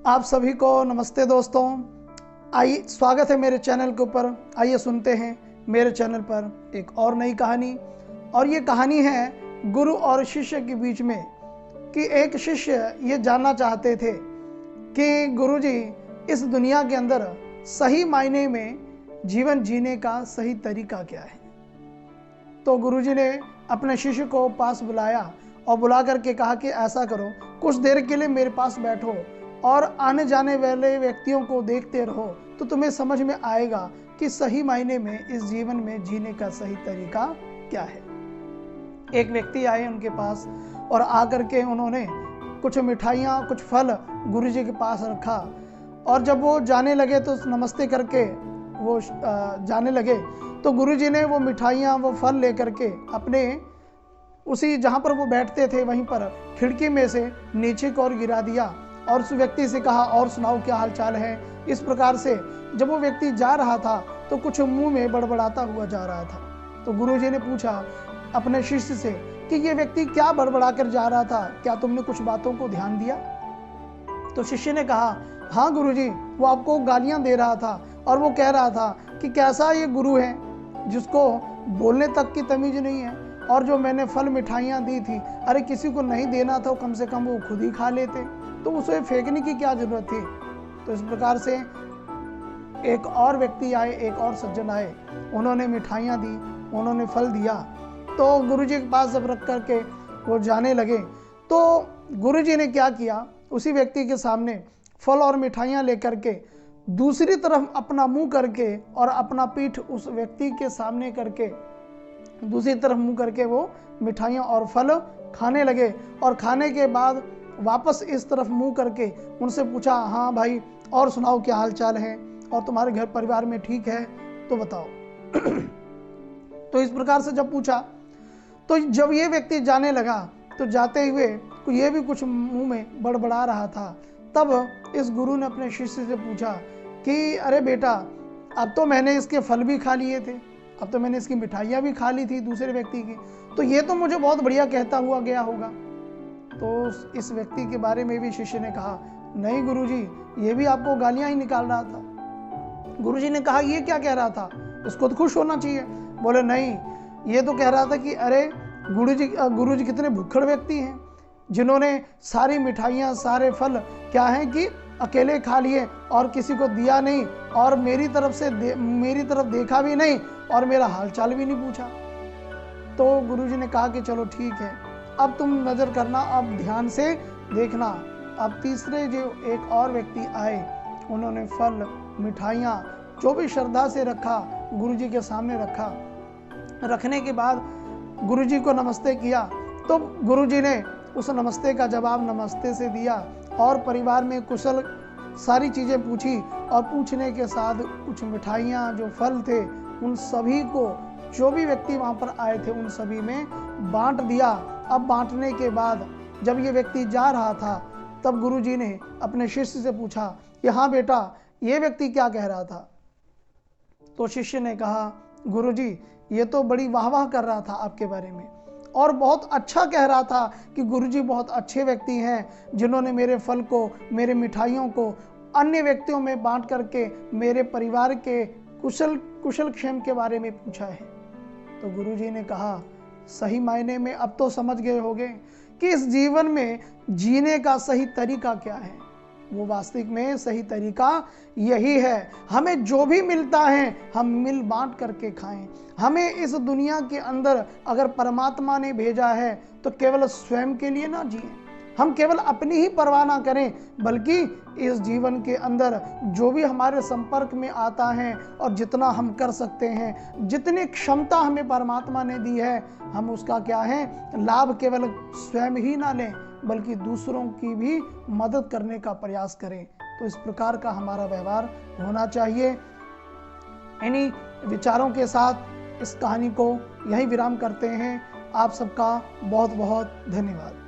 आप सभी को नमस्ते दोस्तों। आइए, स्वागत है मेरे चैनल के ऊपर। आइए सुनते हैं मेरे चैनल पर एक और नई कहानी। और ये कहानी है गुरु और शिष्य के बीच में कि एक शिष्य ये जानना चाहते थे कि गुरुजी इस दुनिया के अंदर सही मायने में जीवन जीने का सही तरीका क्या है। तो गुरुजी ने अपने शिष्य को पास बुलाया और बुला करके कहा कि ऐसा करो, कुछ देर के लिए मेरे पास बैठो और आने जाने वाले व्यक्तियों को देखते रहो तो तुम्हें समझ में आएगा कि सही मायने में इस जीवन में जीने का सही तरीका क्या है। एक व्यक्ति आए उनके पास और आकर के उन्होंने कुछ मिठाइयाँ, कुछ फल गुरुजी के पास रखा। और जब वो जाने लगे तो नमस्ते करके वो जाने लगे तो गुरुजी ने वो मिठाइयाँ, वो फल लेकर के अपने उसी जहाँ पर वो बैठते थे वहीं पर खिड़की में से नीचे की ओर गिरा दिया और उस व्यक्ति से कहा, और सुनाओ क्या हाल चाल है। इस प्रकार से जब वो व्यक्ति जा रहा था तो कुछ मुंह में बड़बड़ाता हुआ जा रहा था। तो गुरुजी ने पूछा अपने शिष्य से कि ये व्यक्ति क्या बड़बड़ा कर जा रहा था, क्या तुमने कुछ बातों को ध्यान दिया। तो शिष्य ने कहा, हाँ गुरुजी, वो आपको गालियां दे रहा था और वो कह रहा था कि कैसा ये गुरु है जिसको बोलने तक की तमीज नहीं है, और जो मैंने फल मिठाइयाँ दी थी, अरे किसी को नहीं देना था कम से कम वो खुद ही खा लेते, तो उसे फेंकने की क्या जरूरत थी। तो इस प्रकार से एक और व्यक्ति आए, एक और सज्जन आए, उन्होंने मिठाइयाँ दी, उन्होंने फल दिया। तो गुरुजी के पास जब रख करके वो जाने लगे तो गुरुजी ने क्या किया, उसी व्यक्ति के सामने फल और मिठाइयाँ लेकर के दूसरी तरफ अपना मुंह करके और अपना पीठ उस व्यक्ति के सामने करके दूसरी तरफ मुंह करके वो मिठाइयाँ और फल खाने लगे। और खाने के बाद वापस इस तरफ मुंह करके उनसे पूछा, हाँ भाई, और सुनाओ क्या हाल चाल है, और तुम्हारे घर परिवार में ठीक है तो बताओ। तो इस प्रकार से जब पूछा तो जब ये व्यक्ति जाने लगा तो जाते हुए ये भी कुछ मुंह में बड़बड़ा रहा था। तब इस गुरु ने अपने शिष्य से पूछा कि अरे बेटा, अब तो मैंने इसके फल भी खा लिए थे, अब तो मैंने इसकी मिठाइयाँ भी खा ली थी दूसरे व्यक्ति की, तो ये तो मुझे बहुत बढ़िया कहता हुआ गया होगा। तो इस व्यक्ति के बारे में भी शिष्य ने कहा, नहीं गुरुजी, ये भी आपको गालियां ही निकाल रहा था। गुरुजी ने कहा, ये क्या कह रहा था, इसको तो खुश होना चाहिए। बोले नहीं, ये तो कह रहा था कि अरे गुरुजी कितने भुक्खड़ व्यक्ति हैं जिन्होंने सारी मिठाइयाँ, सारे फल क्या हैं कि अकेले खा लिए और किसी को दिया नहीं, और मेरी तरफ देखा भी नहीं और मेरा हालचाल भी नहीं पूछा। तो गुरुजी ने कहा कि चलो ठीक है, अब तुम नजर करना, अब ध्यान से देखना। अब तीसरे जो एक और व्यक्ति आए, उन्होंने फल, मिठाइयाँ जो भी श्रद्धा से रखा, गुरुजी के सामने रखा। रखने के बाद गुरुजी को नमस्ते किया तो गुरुजी ने उस नमस्ते का जवाब नमस्ते से दिया और परिवार में कुशल सारी चीज़ें पूछी। और पूछने के साथ कुछ मिठाइयाँ, जो फल थे, उन सभी को, जो भी व्यक्ति वहाँ पर आए थे, उन सभी में बांट दिया। अब बांटने के बाद जब ये व्यक्ति जा रहा था तब गुरुजी ने अपने शिष्य से पूछा कि हाँ बेटा, ये व्यक्ति क्या कह रहा था। तो शिष्य ने कहा, गुरुजी, ये तो बड़ी वाह कर रहा था आपके बारे में और बहुत अच्छा कह रहा था कि गुरुजी बहुत अच्छे व्यक्ति हैं जिन्होंने मेरे फल को, मेरे मिठाइयों को अन्य व्यक्तियों में बांट करके मेरे परिवार के कुशल क्षेम के बारे में पूछा है। तो गुरुजी ने कहा, सही मायने में अब तो समझ गए होंगे कि इस जीवन में जीने का सही तरीका क्या है। वो वास्तविक में सही तरीका यही है, हमें जो भी मिलता है हम मिल बांट करके खाएं। हमें इस दुनिया के अंदर अगर परमात्मा ने भेजा है तो केवल स्वयं के लिए ना जिए, हम केवल अपनी ही परवाह ना करें, बल्कि इस जीवन के अंदर जो भी हमारे संपर्क में आता है और जितना हम कर सकते हैं, जितनी क्षमता हमें परमात्मा ने दी है, हम उसका क्या है, लाभ केवल स्वयं ही ना लें बल्कि दूसरों की भी मदद करने का प्रयास करें। तो इस प्रकार का हमारा व्यवहार होना चाहिए। इन्हीं विचारों के साथ इस कहानी को यहीं विराम करते हैं। आप सबका बहुत बहुत धन्यवाद।